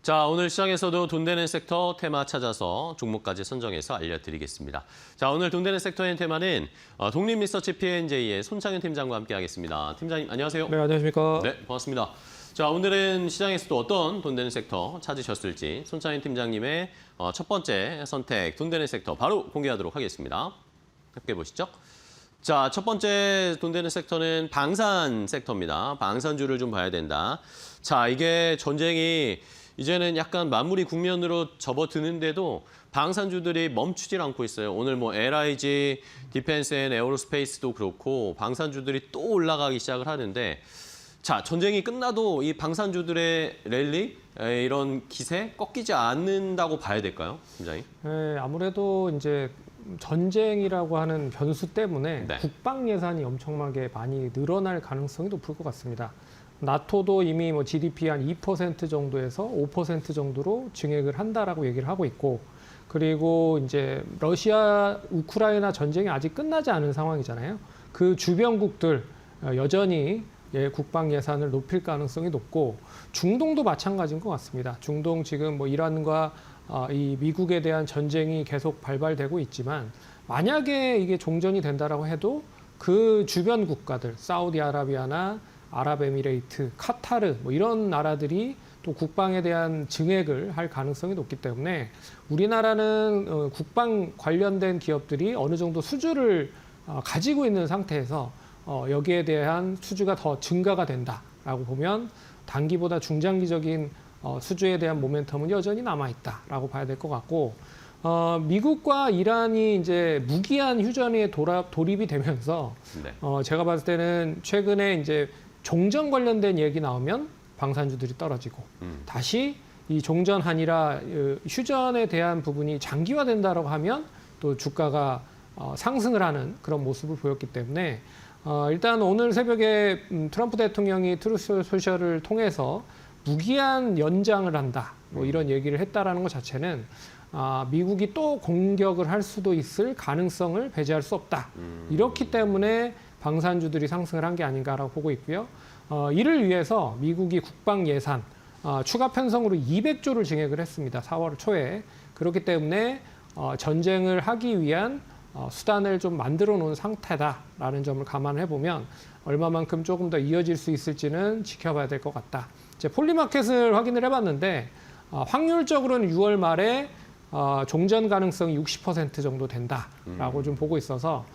자, 오늘 시장에서도 돈 되는 섹터 테마 찾아서 종목까지 선정해서 알려드리겠습니다. 자, 오늘 돈 되는 섹터의 테마는 독립리서치 P&J의 손창현 팀장과 함께하겠습니다. 팀장님, 안녕하세요. 네, 안녕하십니까. 네, 반갑습니다. 자, 오늘은 시장에서도 어떤 돈 되는 섹터 찾으셨을지 손창현 팀장님의 첫 번째 선택, 돈 되는 섹터 바로 공개하도록 하겠습니다. 함께 보시죠. 자, 첫 번째 돈 되는 섹터는 방산 섹터입니다. 방산주를 좀 봐야 된다. 자, 이게 전쟁이 이제는 약간 마무리 국면으로 접어드는데도 방산주들이 멈추질 않고 있어요. 오늘 뭐 LIG, 디펜스 앤 에어로스페이스도 그렇고 방산주들이 또 올라가기 시작을 하는데 자, 전쟁이 끝나도 이 방산주들의 랠리, 이런 기세 꺾이지 않는다고 봐야 될까요, 팀장님? 네, 아무래도 이제 전쟁이라고 하는 변수 때문에 네. 국방 예산이 엄청나게 많이 늘어날 가능성이 높을 것 같습니다. 나토도 이미 뭐 GDP 한 2% 정도에서 5% 정도로 증액을 한다라고 얘기를 하고 있고, 그리고 이제 러시아 우크라이나 전쟁이 아직 끝나지 않은 상황이잖아요. 그 주변국들 여전히 국방 예산을 높일 가능성이 높고, 중동도 마찬가지인 것 같습니다. 중동 지금 뭐 이란과 이 미국에 대한 전쟁이 계속 발발되고 있지만, 만약에 이게 종전이 된다라고 해도 그 주변 국가들, 사우디아라비아나 아랍에미레이트, 카타르 뭐 이런 나라들이 또 국방에 대한 증액을 할 가능성이 높기 때문에 우리나라는 국방 관련된 기업들이 어느 정도 수주를 가지고 있는 상태에서 여기에 대한 수주가 더 증가가 된다라고 보면 단기보다 중장기적인 수주에 대한 모멘텀은 여전히 남아있다라고 봐야 될 것 같고, 미국과 이란이 이제 무기한 휴전에 돌입이 되면서 네. 제가 봤을 때는 최근에 이제 종전 관련된 얘기 나오면 방산주들이 떨어지고 다시 이 종전한이라 휴전에 대한 부분이 장기화된다라고 하면 또 주가가 상승을 하는 그런 모습을 보였기 때문에 일단 오늘 새벽에 트럼프 대통령이 트루스 소셜을 통해서 무기한 연장을 한다 뭐 이런 얘기를 했다라는 것 자체는 미국이 또 공격을 할 수도 있을 가능성을 배제할 수 없다. 이렇기 때문에 방산주들이 상승을 한 게 아닌가라고 보고 있고요. 이를 위해서 미국이 국방 예산 추가 편성으로 200조를 증액을 했습니다. 4월 초에. 그렇기 때문에 전쟁을 하기 위한 수단을 좀 만들어 놓은 상태다라는 점을 감안해 보면 얼마만큼 조금 더 이어질 수 있을지는 지켜봐야 될 것 같다. 이제 폴리마켓을 확인을 해봤는데 확률적으로는 6월 말에 종전 가능성이 60% 정도 된다라고 좀 보고 있어서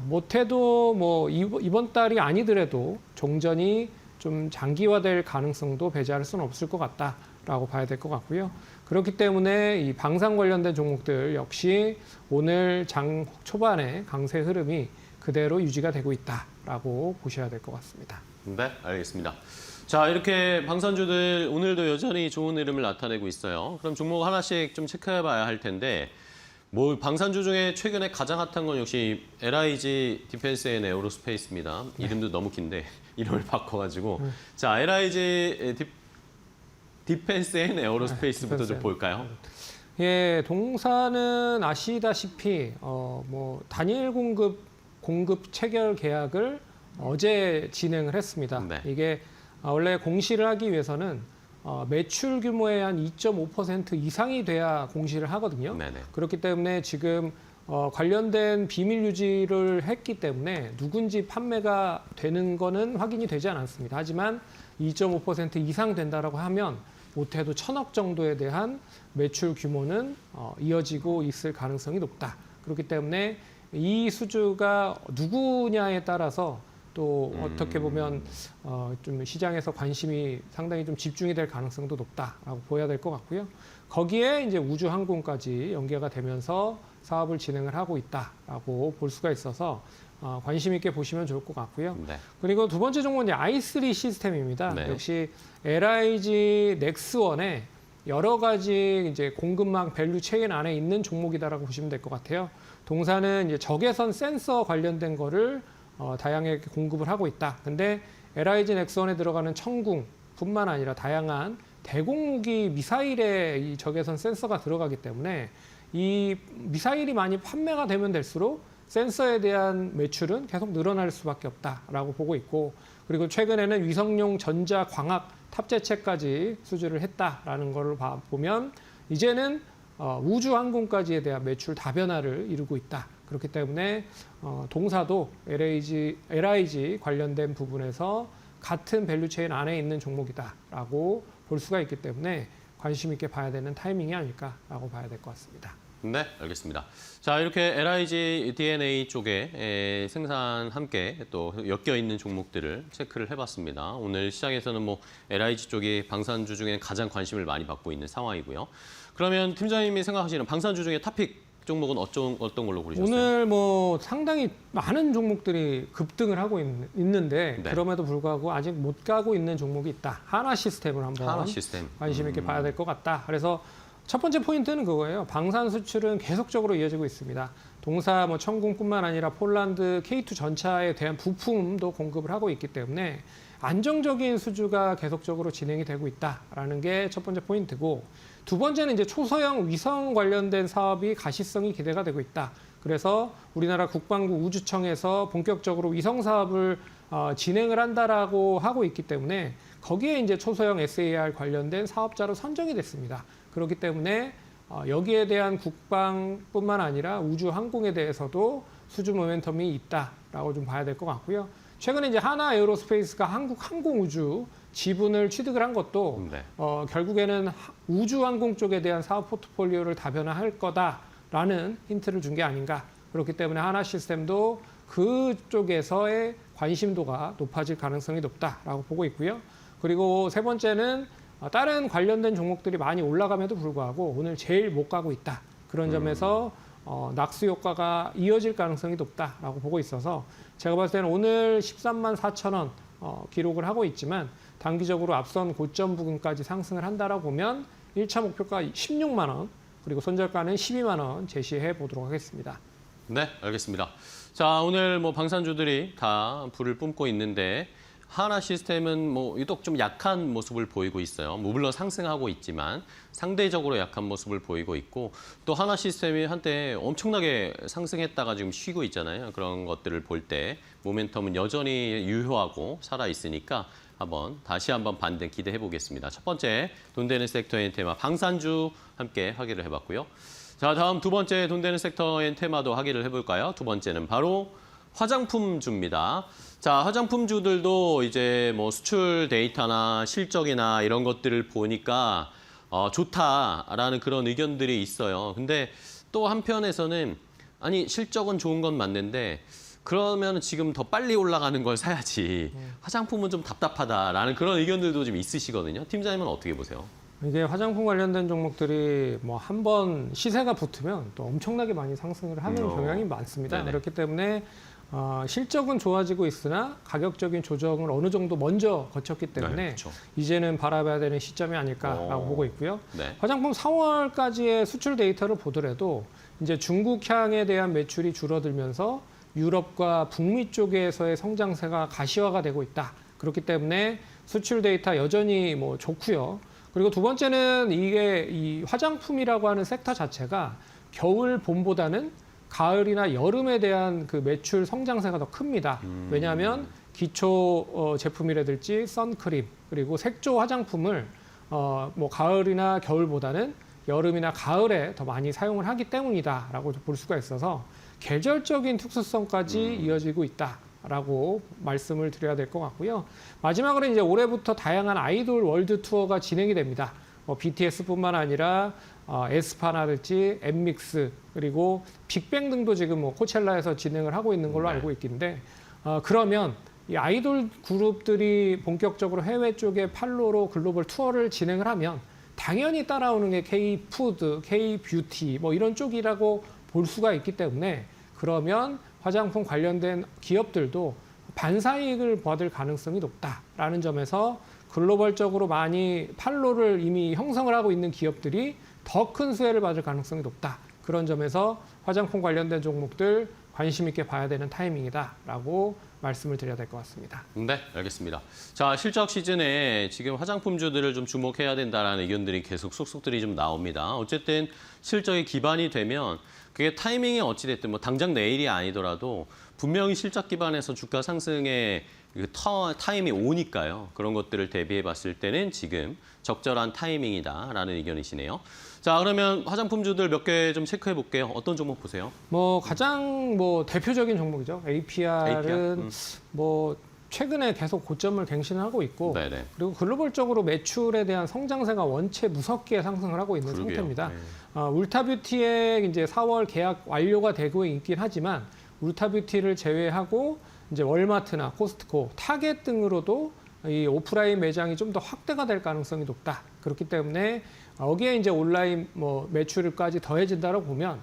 못해도 뭐 이번 달이 아니더라도 종전이 좀 장기화될 가능성도 배제할 수는 없을 것 같다라고 봐야 될 것 같고요. 그렇기 때문에 이 방산 관련된 종목들 역시 오늘 장 초반에 강세 흐름이 그대로 유지가 되고 있다라고 보셔야 될 것 같습니다. 네, 알겠습니다. 자, 이렇게 방산주들 오늘도 여전히 좋은 흐름을 나타내고 있어요. 그럼 종목 하나씩 좀 체크해봐야 할 텐데 뭐 방산주 중에 최근에 가장 핫한 건 역시 LIG 디펜스 앤 에어로스페이스입니다. 네. 이름도 너무 긴데 이름을 바꿔가지고 자, LIG 디펜스 앤 에어로스페이스부터 좀 볼까요? 예, 동사는 아시다시피 뭐 단일 공급 체결 계약을 어제 진행을 했습니다. 네. 이게 원래 공시를 하기 위해서는 매출 규모의 한 2.5% 이상이 돼야 공시를 하거든요. 네네. 그렇기 때문에 지금 관련된 비밀 유지를 했기 때문에 누군지 판매가 되는 거는 확인이 되지 않았습니다. 하지만 2.5% 이상 된다라고 하면 못해도 1,000억 정도에 대한 매출 규모는 이어지고 있을 가능성이 높다. 그렇기 때문에 이 수주가 누구냐에 따라서 또 어떻게 보면 좀 시장에서 관심이 상당히 좀 집중이 될 가능성도 높다라고 보여야 될 것 같고요. 거기에 이제 우주항공까지 연계가 되면서 사업을 진행을 하고 있다라고 볼 수가 있어서 관심 있게 보시면 좋을 것 같고요. 네. 그리고 두 번째 종목은 i3 시스템입니다. 네. 역시 LIG 넥스원의 여러 가지 이제 공급망 밸류 체인 안에 있는 종목이다라고 보시면 될 것 같아요. 동사는 이제 적외선 센서 관련된 거를 다양하게 공급을 하고 있다. 근데 LIG 넥스원에 들어가는 천궁뿐만 아니라 다양한 대공무기 미사일에 이 적외선 센서가 들어가기 때문에 이 미사일이 많이 판매가 되면 될수록 센서에 대한 매출은 계속 늘어날 수밖에 없다라고 보고 있고, 그리고 최근에는 위성용 전자 광학 탑재체까지 수주를 했다라는 거를 보면 이제는 우주 항공까지에 대한 매출 다변화를 이루고 있다. 그렇기 때문에 동사도 LIG 관련된 부분에서 같은 밸류체인 안에 있는 종목이다라고 볼 수가 있기 때문에 관심 있게 봐야 되는 타이밍이 아닐까라고 봐야 될 것 같습니다. 네, 알겠습니다. 자, 이렇게 LIG DNA 쪽에 생산 함께 또 엮여 있는 종목들을 체크를 해봤습니다. 오늘 시장에서는 뭐 LIG 쪽이 방산주 중에 가장 관심을 많이 받고 있는 상황이고요. 그러면 팀장님이 생각하시는 방산주 중에 탑픽 종목은 어떤 걸로 고르셨어요? 오늘 뭐 상당히 많은 종목들이 급등을 하고 있는데 네. 그럼에도 불구하고 아직 못 가고 있는 종목이 있다. 하나 시스템을 한번 하나 시스템. 관심 있게 봐야 될 것 같다. 그래서 첫 번째 포인트는 그거예요. 방산 수출은 계속적으로 이어지고 있습니다. 동사 뭐 천궁뿐만 아니라 폴란드 K2 전차에 대한 부품도 공급을 하고 있기 때문에 안정적인 수주가 계속적으로 진행이 되고 있다라는 게 첫 번째 포인트고, 두 번째는 이제 초소형 위성 관련된 사업이 가시성이 기대가 되고 있다. 그래서 우리나라 국방부 우주청에서 본격적으로 위성 사업을 진행을 한다라고 하고 있기 때문에 거기에 이제 초소형 SAR 관련된 사업자로 선정이 됐습니다. 그렇기 때문에 여기에 대한 국방뿐만 아니라 우주 항공에 대해서도 수주 모멘텀이 있다라고 좀 봐야 될 것 같고요. 최근에 이제 하나 에어로스페이스가 한국 항공우주 지분을 취득을 한 것도 네. 결국에는 우주 항공 쪽에 대한 사업 포트폴리오를 다변화할 거다라는 힌트를 준 게 아닌가. 그렇기 때문에 하나 시스템도 그쪽에서의 관심도가 높아질 가능성이 높다라고 보고 있고요. 그리고 세 번째는 다른 관련된 종목들이 많이 올라감에도 불구하고 오늘 제일 못 가고 있다. 그런 점에서 낙수 효과가 이어질 가능성이 높다라고 보고 있어서 제가 봤을 때는 오늘 13만 4천 원 기록을 하고 있지만 단기적으로 앞선 고점 부근까지 상승을 한다라고 보면 1차 목표가 16만 원 그리고 손절가는 12만 원 제시해 보도록 하겠습니다. 네, 알겠습니다. 자, 오늘 뭐 방산주들이 다 불을 뿜고 있는데 하나 시스템은 뭐 유독 좀 약한 모습을 보이고 있어요. 뭐 물론 상승하고 있지만 상대적으로 약한 모습을 보이고 있고, 또 하나 시스템이 한때 엄청나게 상승했다가 지금 쉬고 있잖아요. 그런 것들을 볼 때 모멘텀은 여전히 유효하고 살아 있으니까 다시 한번 반등 기대해 보겠습니다. 첫 번째 돈 되는 섹터의 테마 방산주 함께 확인을 해봤고요. 자, 다음 두 번째 돈 되는 섹터의 테마도 확인을 해볼까요? 두 번째는 바로 화장품주입니다. 자, 화장품주들도 이제 뭐 수출 데이터나 실적이나 이런 것들을 보니까 좋다라는 그런 의견들이 있어요. 근데 또 한편에서는 아니 실적은 좋은 건 맞는데 그러면 지금 더 빨리 올라가는 걸 사야지 화장품은 좀 답답하다라는 그런 의견들도 좀 있으시거든요. 팀장님은 어떻게 보세요? 이게 화장품 관련된 종목들이 뭐 한 번 시세가 붙으면 또 엄청나게 많이 상승을 하는 경향이 많습니다. 네네. 그렇기 때문에 실적은 좋아지고 있으나 가격적인 조정을 어느 정도 먼저 거쳤기 때문에 네, 그렇죠. 이제는 바라봐야 되는 시점이 아닐까라고 보고 있고요. 네. 화장품 4월까지의 수출 데이터를 보더라도 이제 중국향에 대한 매출이 줄어들면서 유럽과 북미 쪽에서의 성장세가 가시화가 되고 있다. 그렇기 때문에 수출 데이터 여전히 뭐 좋고요. 그리고 두 번째는 이게 이 화장품이라고 하는 섹터 자체가 겨울 봄보다는 가을이나 여름에 대한 그 매출 성장세가 더 큽니다. 왜냐하면 기초 제품이라든지 선크림 그리고 색조 화장품을 뭐 가을이나 겨울보다는 여름이나 가을에 더 많이 사용을 하기 때문이다라고 볼 수가 있어서 계절적인 특수성까지 이어지고 있다라고 말씀을 드려야 될 것 같고요. 마지막으로 이제 올해부터 다양한 아이돌 월드 투어가 진행이 됩니다. BTS뿐만 아니라 에스파라든지 엠믹스 그리고 빅뱅 등도 지금 뭐 코첼라에서 진행을 하고 있는 걸로 알고 있긴데 그러면 이 아이돌 그룹들이 본격적으로 해외 쪽에 팔로로 글로벌 투어를 진행을 하면 당연히 따라오는 게 K-푸드, K-뷰티 뭐 이런 쪽이라고 볼 수가 있기 때문에 그러면 화장품 관련된 기업들도 반사이익을 받을 가능성이 높다라는 점에서 글로벌적으로 많이 팔로를 이미 형성을 하고 있는 기업들이 더 큰 수혜를 받을 가능성이 높다. 그런 점에서 화장품 관련된 종목들 관심 있게 봐야 되는 타이밍이다라고 말씀을 드려야 될 것 같습니다. 네, 알겠습니다. 자, 실적 시즌에 지금 화장품주들을 좀 주목해야 된다라는 의견들이 계속 쏙쏙들이 좀 나옵니다. 어쨌든 실적이 기반이 되면 그게 타이밍이 어찌됐든 뭐 당장 내일이 아니더라도 분명히 실적 기반에서 주가 상승에 타임이 오니까요. 그런 것들을 대비해 봤을 때는 지금 적절한 타이밍이다라는 의견이시네요. 자, 그러면 화장품주들 몇 개 좀 체크해 볼게요. 어떤 종목 보세요? 뭐 가장 뭐 대표적인 종목이죠. APR은 뭐 최근에 계속 고점을 갱신하고 있고 네네. 그리고 글로벌적으로 매출에 대한 성장세가 원체 무섭게 상승을 하고 있는 그러게요. 상태입니다. 네. 울타뷰티의 이제 4월 계약 완료가 되고 있긴 하지만 울타뷰티를 제외하고 이제 월마트나 코스트코, 타겟 등으로도 이 오프라인 매장이 좀 더 확대가 될 가능성이 높다. 그렇기 때문에 여기에 이제 온라인 뭐 매출까지 더해진다고 보면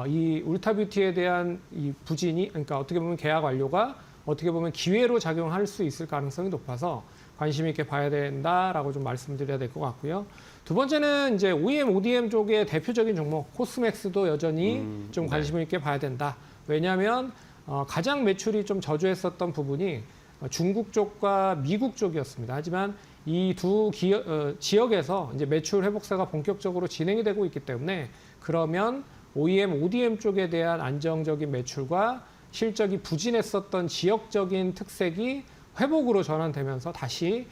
이 울타뷰티에 대한 이 부진이 그러니까 어떻게 보면 계약 완료가 어떻게 보면 기회로 작용할 수 있을 가능성이 높아서 관심 있게 봐야 된다라고 좀 말씀드려야 될 것 같고요. 두 번째는 이제 OEM, ODM 쪽의 대표적인 종목 코스맥스도 여전히 좀 관심 있게 봐야 된다. 왜냐하면 가장 매출이 좀 저조했었던 부분이 중국 쪽과 미국 쪽이었습니다. 하지만 이 두 지역에서 이제 매출 회복세가 본격적으로 진행이 되고 있기 때문에 그러면 OEM, ODM 쪽에 대한 안정적인 매출과 실적이 부진했었던 지역적인 특색이 회복으로 전환되면서 다시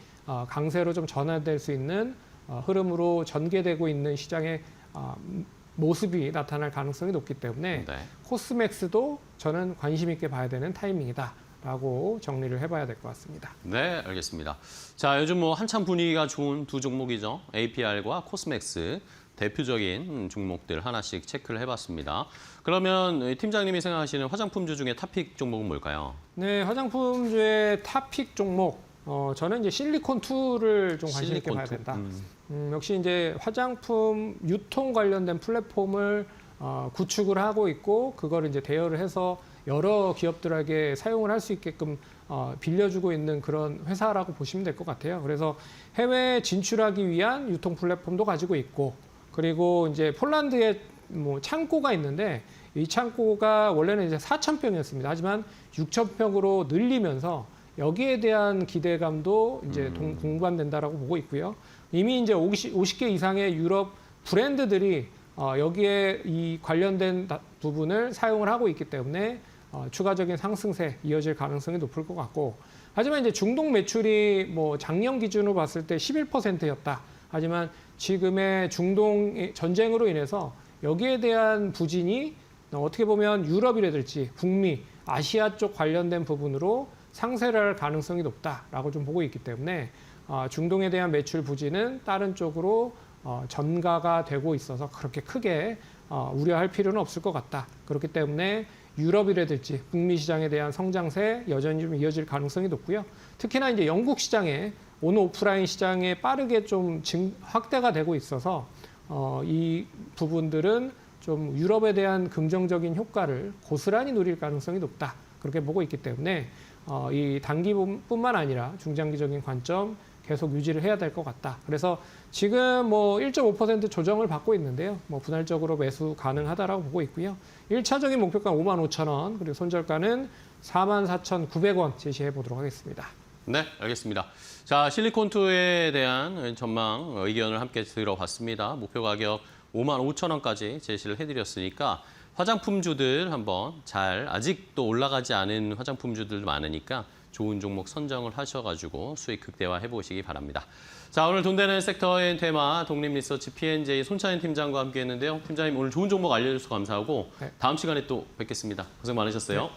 강세로 좀 전환될 수 있는 흐름으로 전개되고 있는 시장의 모습이 나타날 가능성이 높기 때문에 네. 코스맥스도 저는 관심 있게 봐야 되는 타이밍이다라고 정리를 해봐야 될 것 같습니다. 네, 알겠습니다. 자, 요즘 뭐 한참 분위기가 좋은 두 종목이죠. APR과 코스맥스. 대표적인 종목들 하나씩 체크를 해봤습니다. 그러면 팀장님이 생각하시는 화장품주 중에 탑픽 종목은 뭘까요? 네, 화장품주의 탑픽 종목. 저는 이제 실리콘2를 좀 관심 있게 봐야 실리콘2. 된다. 역시 이제 화장품 유통 관련된 플랫폼을 구축을 하고 있고 그걸 이제 대여를 해서 여러 기업들에게 사용을 할 수 있게끔 빌려주고 있는 그런 회사라고 보시면 될 것 같아요. 그래서 해외 진출하기 위한 유통 플랫폼도 가지고 있고 그리고 이제 폴란드에 뭐 창고가 있는데 이 창고가 원래는 이제 4,000평이었습니다. 하지만 6,000평으로 늘리면서 여기에 대한 기대감도 이제 공감된다라고 보고 있고요. 이미 이제 50개 이상의 유럽 브랜드들이 여기에 이 관련된 부분을 사용을 하고 있기 때문에 추가적인 상승세 이어질 가능성이 높을 것 같고 하지만 이제 중동 매출이 뭐 작년 기준으로 봤을 때 11%였다. 하지만 지금의 중동 전쟁으로 인해서 여기에 대한 부진이 어떻게 보면 유럽이라든지 북미, 아시아 쪽 관련된 부분으로 상쇄를 할 가능성이 높다라고 좀 보고 있기 때문에 중동에 대한 매출 부진은 다른 쪽으로 전가가 되고 있어서 그렇게 크게 우려할 필요는 없을 것 같다. 그렇기 때문에 유럽이라든지 북미 시장에 대한 성장세 여전히 좀 이어질 가능성이 높고요. 특히나 이제 영국 시장에 온 오프라인 시장에 빠르게 좀 확대가 되고 있어서 이 부분들은 좀 유럽에 대한 긍정적인 효과를 고스란히 누릴 가능성이 높다. 그렇게 보고 있기 때문에 이 단기뿐만 아니라 중장기적인 관점 계속 유지를 해야 될 것 같다. 그래서 지금 뭐 1.5% 조정을 받고 있는데요. 뭐 분할적으로 매수 가능하다라고 보고 있고요. 1차적인 목표가 55,000원, 그리고 손절가는 44,900원 제시해 보도록 하겠습니다. 네, 알겠습니다. 자, 실리콘2에 대한 전망 의견을 함께 들어봤습니다. 목표 가격 55,000원까지 제시를 해드렸으니까 화장품주들 한번 아직도 올라가지 않은 화장품주들도 많으니까 좋은 종목 선정을 하셔가지고 수익 극대화 해보시기 바랍니다. 자, 오늘 돈 되는 섹터의 테마 독립리서치 P&J 손찬인 팀장과 함께했는데요. 팀장님 오늘 좋은 종목 알려주셔서 감사하고 네. 다음 시간에 또 뵙겠습니다. 고생 많으셨어요. 네.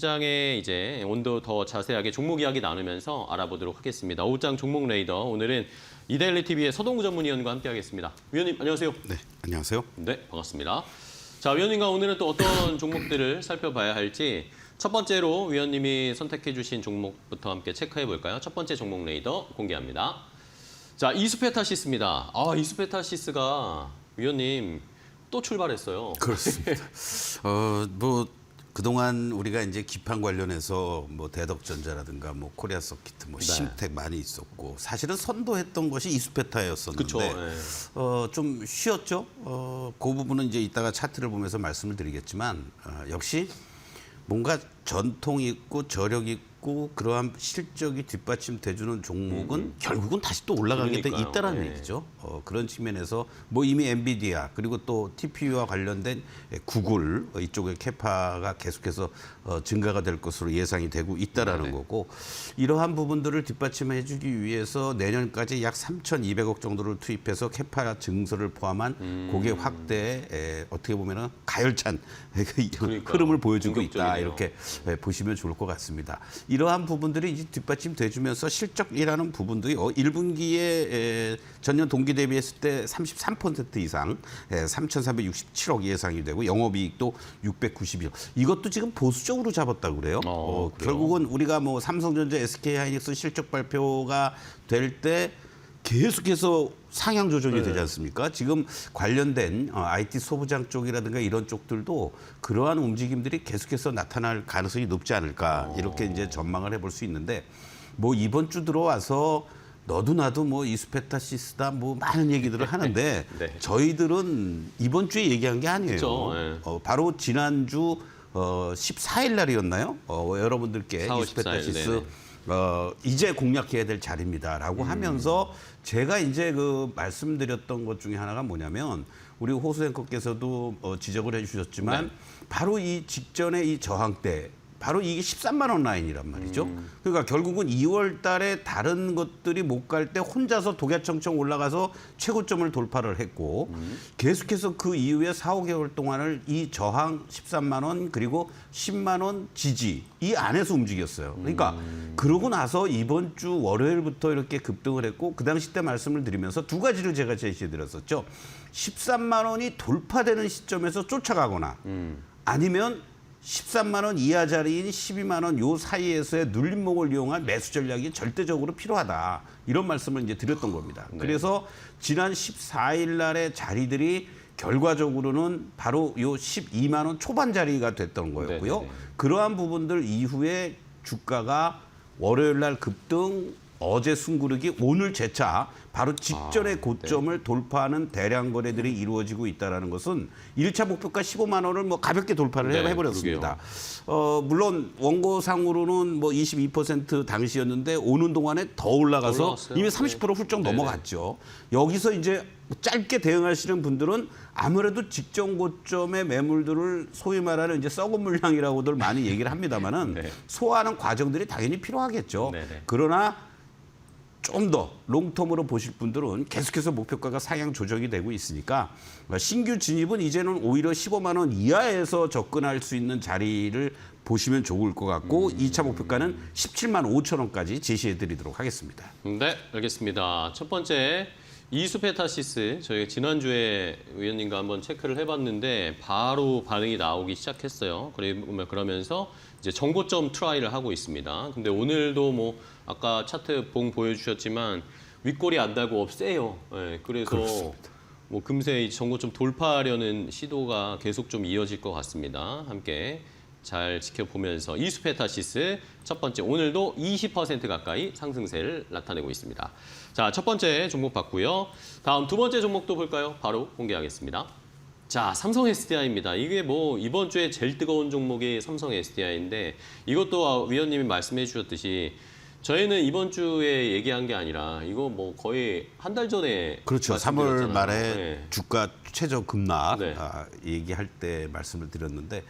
시장에 이제 온도 더 자세하게 종목 이야기 나누면서 알아보도록 하겠습니다. 오후장 종목 레이더 오늘은 이데일리 TV의 서동구 전문위원과 함께하겠습니다. 위원님 안녕하세요. 네, 안녕하세요. 네, 반갑습니다. 자, 위원님과 오늘은 또 어떤 종목들을 살펴봐야 할지 첫 번째로 위원님이 선택해 주신 종목부터 함께 체크해 볼까요? 첫 번째 종목 레이더 공개합니다. 자, 이수페타시스입니다. 아, 이수페타시스가 위원님 또 출발했어요. 그렇습니다. 뭐 그동안 우리가 이제 기판 관련해서 뭐 대덕전자라든가 뭐 코리아 서키트 뭐 네. 심텍 많이 있었고 사실은 선도했던 것이 이수페타였었는데 그쵸, 네. 좀 쉬었죠. 그 부분은 이제 이따가 차트를 보면서 말씀을 드리겠지만 역시 뭔가 전통 있고 저력 있고 그러한 실적이 뒷받침돼주는 종목은 결국은 다시 또 올라가게 돼 그러니까요. 있다라는 네. 얘기죠. 그런 측면에서 뭐 이미 엔비디아 그리고 또 TPU와 관련된 구글 이쪽의 캐파가 계속해서 증가가 될 것으로 예상이 되고 있다라는 네. 거고 이러한 부분들을 뒷받침해주기 위해서 내년까지 약 3,200억 정도를 투입해서 캐파 증설을 포함한 고객 확대에 어떻게 보면은 가열찬 그러니까요. 흐름을 보여주고 있다 공격적이네요. 이렇게 보시면 좋을 것 같습니다. 이러한 부분들이 이제 뒷받침돼주면서 실적이라는 부분들이 1분기에 전년 동기 대비했을 때 33% 이상 3,367억 예상이 되고 영업이익도 691억. 이것도 지금 보수적으로 잡았다고 그래요. 그래요? 결국은 우리가 뭐 삼성전자, SK하이닉스 실적 발표가 될 때 계속해서 상향 조정이 되지 않습니까? 지금 관련된 IT 소부장 쪽이라든가 이런 쪽들도 그러한 움직임들이 계속해서 나타날 가능성이 높지 않을까 이렇게 이제 전망을 해볼 수 있는데 뭐 이번 주 들어와서 너도 나도 뭐 이수페타시스다 뭐 많은 얘기들을 하는데 네. 저희들은 이번 주에 얘기한 게 아니에요. 그쵸, 네. 바로 지난주 14일 날이었나요? 여러분들께 4월 14일, 이수페타시스 네네. 이제 공략해야 될 자리입니다라고 하면서 제가 이제 그 말씀드렸던 것 중에 하나가 뭐냐면 우리 호수 앵커께서도 지적을 해주셨지만 바로 이 직전에 이 저항 때 바로 이게 13만 원 라인이란 말이죠. 그러니까 결국은 2월 달에 다른 것들이 못 갈 때 혼자서 독야청청 올라가서 최고점을 돌파를 했고 계속해서 그 이후에 4, 5개월 동안을 이 저항 13만 원 그리고 10만 원 지지 이 안에서 움직였어요. 그러니까 그러고 나서 이번 주 월요일부터 이렇게 급등을 했고 그 당시 때 말씀을 드리면서 두 가지를 제가 제시해 드렸었죠. 13만 원이 돌파되는 시점에서 쫓아가거나 아니면 13만 원 이하 자리인 12만 원 요 사이에서의 눌림목을 이용한 매수 전략이 절대적으로 필요하다. 이런 말씀을 이제 드렸던 겁니다. 네. 그래서 지난 14일 날의 자리들이 결과적으로는 바로 요 12만 원 초반 자리가 됐던 거였고요. 네네네. 그러한 부분들 이후에 주가가 월요일 날 급등 어제 숨구르기 오늘 재차 바로 직전의 고점을 돌파하는 대량 거래들이 이루어지고 있다는 것은 1차 목표가 15만 원을 뭐 가볍게 돌파를 네, 해버렸습니다. 물론 원고상으로는 뭐 22% 당시였는데 오는 동안에 더 올라가서 올라갔어요. 이미 30% 훌쩍 네네. 넘어갔죠. 여기서 이제 짧게 대응하시는 분들은 아무래도 직전 고점의 매물들을 소위 말하는 이제 썩은 물량이라고들 많이 얘기를 합니다만은 네. 소화하는 과정들이 당연히 필요하겠죠. 네네. 그러나 좀 더 롱텀으로 보실 분들은 계속해서 목표가가 상향 조정이 되고 있으니까 신규 진입은 이제는 오히려 15만 원 이하에서 접근할 수 있는 자리를 보시면 좋을 것 같고 2차 목표가는 17만 5천 원까지 제시해 드리도록 하겠습니다. 네, 알겠습니다. 첫 번째 이수페타시스 저희가 지난주에 위원님과 한번 체크를 해봤는데 바로 반응이 나오기 시작했어요. 그러면서 이제 정고점 트라이를 하고 있습니다. 근데 오늘도 뭐 아까 차트 봉 보여주셨지만 윗골이 안 달고 없애요. 네, 그래서 그렇습니다. 뭐 금세 이 정고점 돌파하려는 시도가 계속 좀 이어질 것 같습니다. 함께 잘 지켜보면서 이수페타시스 첫 번째 오늘도 20% 가까이 상승세를 나타내고 있습니다. 자, 첫 번째 종목 봤고요. 다음 두 번째 종목도 볼까요? 바로 공개하겠습니다. 자, 삼성 SDI입니다. 이게 뭐 이번 주에 제일 뜨거운 종목이 삼성 SDI인데 이것도 위원님이 말씀해 주셨듯이 저희는 이번 주에 얘기한 게 아니라 이거 뭐 거의 한 달 전에 그렇죠. 3월 말씀드렸잖아요. 말에 네. 주가 최저 급락 네. 얘기할 때 말씀을 드렸는데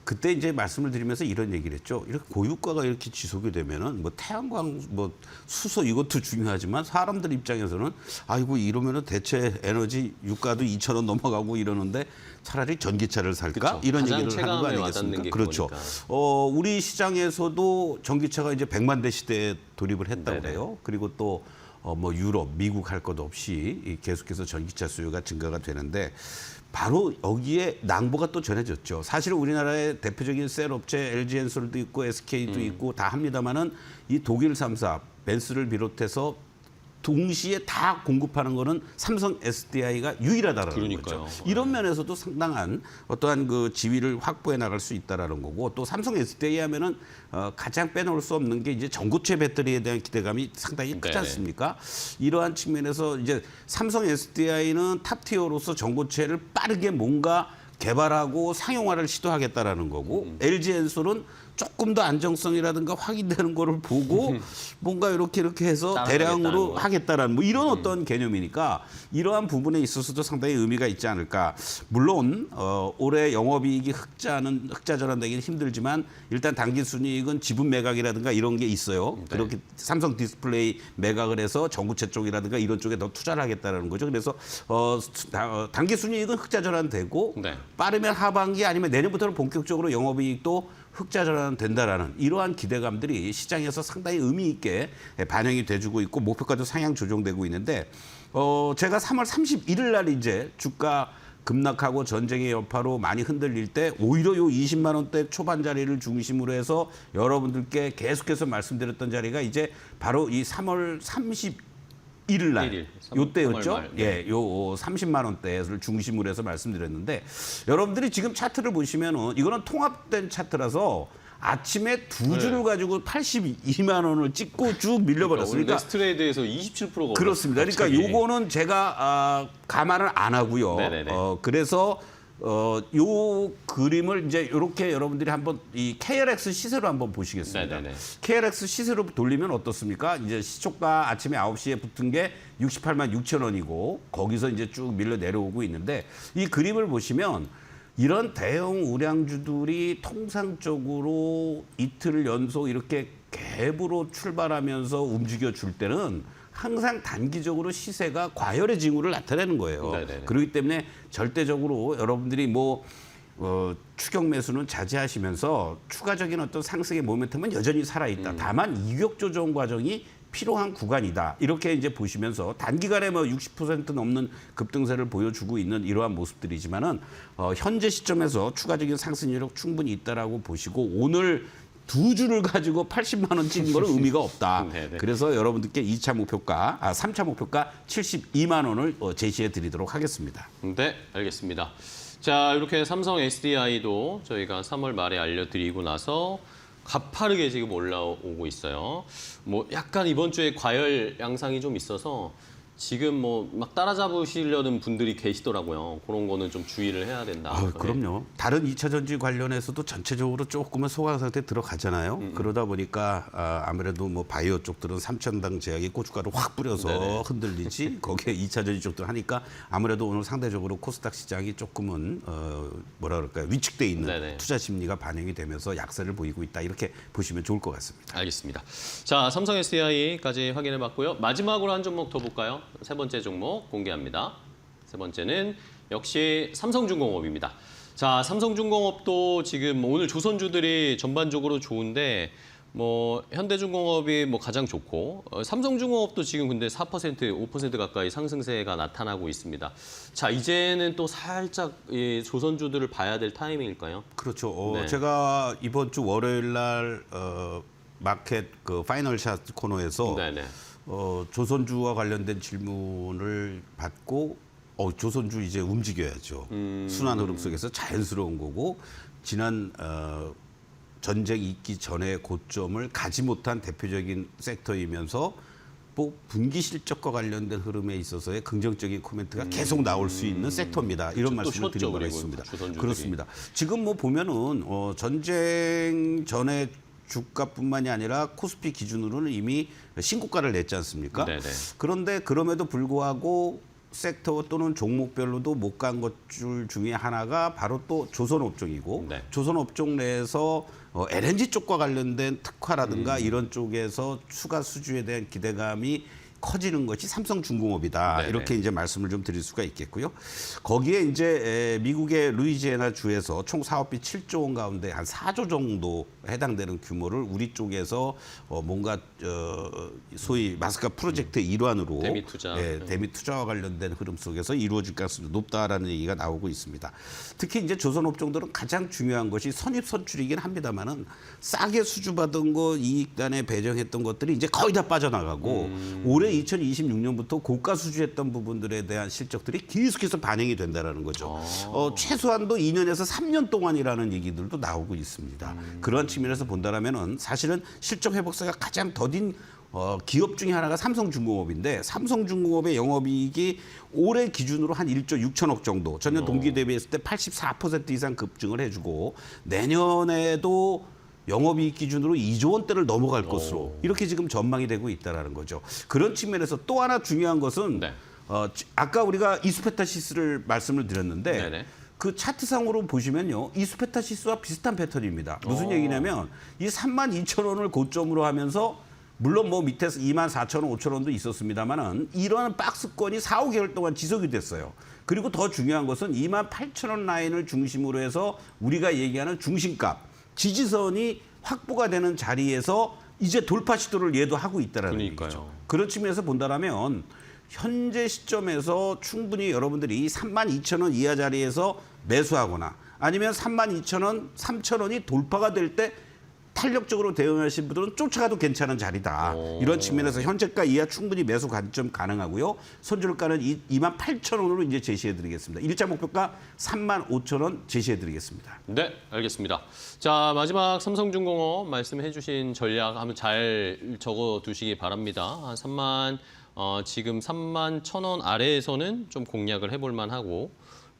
그때 이제 말씀을 드리면서 이런 얘기를 했죠. 이렇게 고유가가 이렇게 지속이 되면은 뭐 태양광, 뭐 수소 이것도 중요하지만 사람들 입장에서는 아이고 이러면은 대체 에너지 유가도 2,000원 넘어가고 이러는데 차라리 전기차를 살까? 그쵸. 이런 가장 얘기를 하는 거 체감에 아니겠습니까? 와닿는 게 그렇죠. 그거니까. 우리 시장에서도 전기차가 이제 100만 대 시대에 돌입을 했다고 네네. 그래요. 그리고 또 뭐 유럽, 미국 할 것 없이 계속해서 전기차 수요가 증가가 되는데 바로 여기에 낭보가 또 전해졌죠. 사실 우리나라의 대표적인 셀 업체 LG엔솔도 있고 SK도 있고 다 합니다만은 이 독일 3사 벤츠를 비롯해서 동시에 다 공급하는 거는 삼성 SDI가 유일하다라는 그러니까요. 거죠. 이런 면에서도 상당한 어떠한 그 지위를 확보해 나갈 수 있다라는 거고 또 삼성 SDI 하면은 가장 빼놓을 수 없는 게 이제 전고체 배터리에 대한 기대감이 상당히 크지 네네. 않습니까? 이러한 측면에서 이제 삼성 SDI는 탑티어로서 전고체를 빠르게 뭔가 개발하고 상용화를 시도하겠다라는 거고 LG엔솔은 조금 더 안정성이라든가 확인되는 거를 보고 뭔가 이렇게 해서 따라가겠다는 대량으로 거. 하겠다라는 뭐 이런 어떤 개념이니까 이러한 부분에 있어서도 상당히 의미가 있지 않을까. 물론 올해 영업이익이 흑자 전환되기는 힘들지만 일단 당기순이익은 지분 매각이라든가 이런 게 있어요. 네. 그렇게 삼성 디스플레이 매각을 해서 전구체 쪽이라든가 이런 쪽에 더 투자를 하겠다라는 거죠. 그래서 당기순이익은 흑자 전환되고 네. 빠르면 하반기 아니면 내년부터는 본격적으로 영업이익도 흑자 전환된다라는 이러한 기대감들이 시장에서 상당히 의미 있게 반영이 돼주고 있고 목표가도 상향 조정되고 있는데 제가 3월 31일 날 이제 주가 급락하고 전쟁의 여파로 많이 흔들릴 때 오히려 요 20만 원대 초반 자리를 중심으로 해서 여러분들께 계속해서 말씀드렸던 자리가 이제 바로 이 3월 31일 날 요때였죠. 네. 예, 요 30만 원대를 중심으로 해서 말씀드렸는데 여러분들이 지금 차트를 보시면은 이거는 통합된 차트라서 아침에 두 줄을 가지고 82만 원을 찍고 쭉 밀려버렸으니까 넥스트레이드에서 27%가 그렇습니다. 그러니까 요거는 제가 감안을 안 하고요. 네네네. 그래서 요 그림을 이제 이렇게 여러분들이 한번 이 KLX 시세로 한번 보시겠습니다. 네네네. KLX 시세로 돌리면 어떻습니까? 이제 시초가 아침에 9시에 붙은 게 68만 6천 원이고 거기서 이제 쭉 밀려 내려오고 있는데 이 그림을 보시면 이런 대형 우량주들이 통상적으로 이틀 연속 이렇게 갭으로 출발하면서 움직여 줄 때는 항상 단기적으로 시세가 과열의 징후를 나타내는 거예요. 네네네. 그렇기 때문에 절대적으로 여러분들이 추격 매수는 자제하시면서 추가적인 어떤 상승의 모멘텀은 여전히 살아있다. 다만 이격 조정 과정이 필요한 구간이다. 이렇게 이제 보시면서 단기간에 60% 넘는 급등세를 보여주고 있는 이러한 모습들이지만은 현재 시점에서 추가적인 상승 여력 충분히 있다라고 보시고 오늘 두 줄을 가지고 80만 원 찍은 거는 의미가 없다. 네네. 그래서 여러분들께 3차 목표가 72만 원을 제시해 드리도록 하겠습니다. 네, 알겠습니다. 자, 이렇게 삼성 SDI도 저희가 3월 말에 알려드리고 나서 가파르게 지금 올라오고 있어요. 약간 이번 주에 과열 양상이 좀 있어서 지금 막 따라잡으시려는 분들이 계시더라고요. 그런 거는 좀 주의를 해야 된다. 그럼요. 다른 2차 전지 관련해서도 전체적으로 조금은 소강 상태에 들어가잖아요. 그러다 보니까 아무래도 바이오 쪽들은 3천당 제약이 고춧가루 확 뿌려서 네네. 흔들리지 거기에 2차 전지 쪽들 하니까 아무래도 오늘 상대적으로 코스닥 시장이 조금은 위축돼 있는 네네. 투자 심리가 반영이 되면서 약세를 보이고 있다. 이렇게 보시면 좋을 것 같습니다. 알겠습니다. 자, 삼성 SDI까지 확인해봤고요. 마지막으로 한 종목 더 볼까요? 세 번째 종목 공개합니다. 세 번째는 역시 삼성중공업입니다. 자, 삼성중공업도 지금 오늘 조선주들이 전반적으로 좋은데 현대중공업이 가장 좋고 삼성중공업도 지금 근데 4%, 5% 가까이 상승세가 나타나고 있습니다. 자, 이제는 또 살짝 이 조선주들을 봐야 될 타이밍일까요? 그렇죠. 네. 제가 이번 주 월요일 날 마켓 파이널샷 코너에서 네네. 조선주와 관련된 질문을 받고 조선주 이제 움직여야죠. 순환 흐름 속에서 자연스러운 거고 지난 전쟁 있기 전에 고점을 가지 못한 대표적인 섹터이면서 분기 실적과 관련된 흐름에 있어서의 긍정적인 코멘트가 계속 나올 수 있는 sek터입니다. 이런 또 말씀을 쉬었죠, 드린 바가 그리고 있습니다. 조선주들이. 그렇습니다. 지금 보면은 전쟁 전에 주가뿐만이 아니라 코스피 기준으로는 이미 신고가를 냈지 않습니까? 네네. 그런데 그럼에도 불구하고 섹터 또는 종목별로도 못 간 것 중에 하나가 바로 또 조선업종이고 네. 조선업종 내에서 LNG 쪽과 관련된 특화라든가 이런 쪽에서 추가 수주에 대한 기대감이 커지는 것이 삼성중공업이다. 네네. 이렇게 이제 말씀을 좀 드릴 수가 있겠고요. 거기에 이제 미국의 루이지애나 주에서 총 사업비 7조 원 가운데 한 4조 정도 해당되는 규모를 우리 쪽에서 뭔가 소위 마스카 프로젝트의 일환으로 대미 투자. 대미 투자와 관련된 흐름 속에서 이루어질 가능성이 높다라는 얘기가 나오고 있습니다. 특히 이제 조선업종들은 가장 중요한 것이 선입선출이긴 합니다만은 싸게 수주받은 거 이익단에 배정했던 것들이 이제 거의 다 빠져나가고 올해 2026년부터 고가 수주했던 부분들에 대한 실적들이 계속해서 반영이 된다라는 거죠. 최소한도 2년에서 3년 동안이라는 얘기들도 나오고 있습니다. 그런 측면에서 본다라면은 사실은 실적 회복세가 가장 더딘 기업 중에 하나가 삼성중공업인데 삼성중공업의 영업이익이 올해 기준으로 한 1조 6천억 정도 전년 동기 대비했을 때 84% 이상 급증을 해주고 내년에도 영업이익 기준으로 2조 원대를 넘어갈 것으로 이렇게 지금 전망이 되고 있다는 거죠. 그런 측면에서 또 하나 중요한 것은 네. 아까 우리가 이수페타시스를 말씀을 드렸는데 네네. 그 차트상으로 보시면요. 이수페타시스와 비슷한 패턴입니다. 무슨 얘기냐면 이 32,000원을 고점으로 하면서 물론 뭐 밑에서 24,000원, 5,000원도 있었습니다만은 이러한 박스권이 4, 5개월 동안 지속이 됐어요. 그리고 더 중요한 것은 28,000원 라인을 중심으로 해서 우리가 얘기하는 중심값, 지지선이 확보가 되는 자리에서 이제 돌파 시도를 얘도 하고 있다라는 얘기죠. 그런 측면에서 본다라면 현재 시점에서 충분히 여러분들이 32,000원 이하 자리에서 매수하거나 아니면 32,000원, 3,000원이 돌파가 될 때 탄력적으로 대응하신 분들은 쫓아가도 괜찮은 자리다. 이런 측면에서 현재가 이하 충분히 매수 관점 가능하고요. 손절가는 28,000원으로 이제 제시해드리겠습니다. 일자 목표가 35,000원 제시해드리겠습니다. 네, 알겠습니다. 자, 마지막 삼성중공업 말씀해 주신 전략 한번 잘 적어두시기 바랍니다. 한 지금 3만 1,000원 아래에서는 좀 공략을 해볼 만하고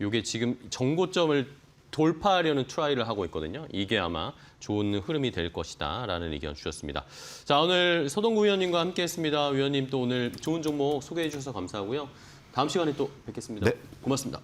이게 지금 정고점을 돌파하려는 트라이를 하고 있거든요. 이게 아마 좋은 흐름이 될 것이다라는 의견 주셨습니다. 자, 오늘 서동구 위원님과 함께했습니다. 위원님 또 오늘 좋은 종목 소개해 주셔서 감사하고요. 다음 시간에 또 뵙겠습니다. 네. 고맙습니다.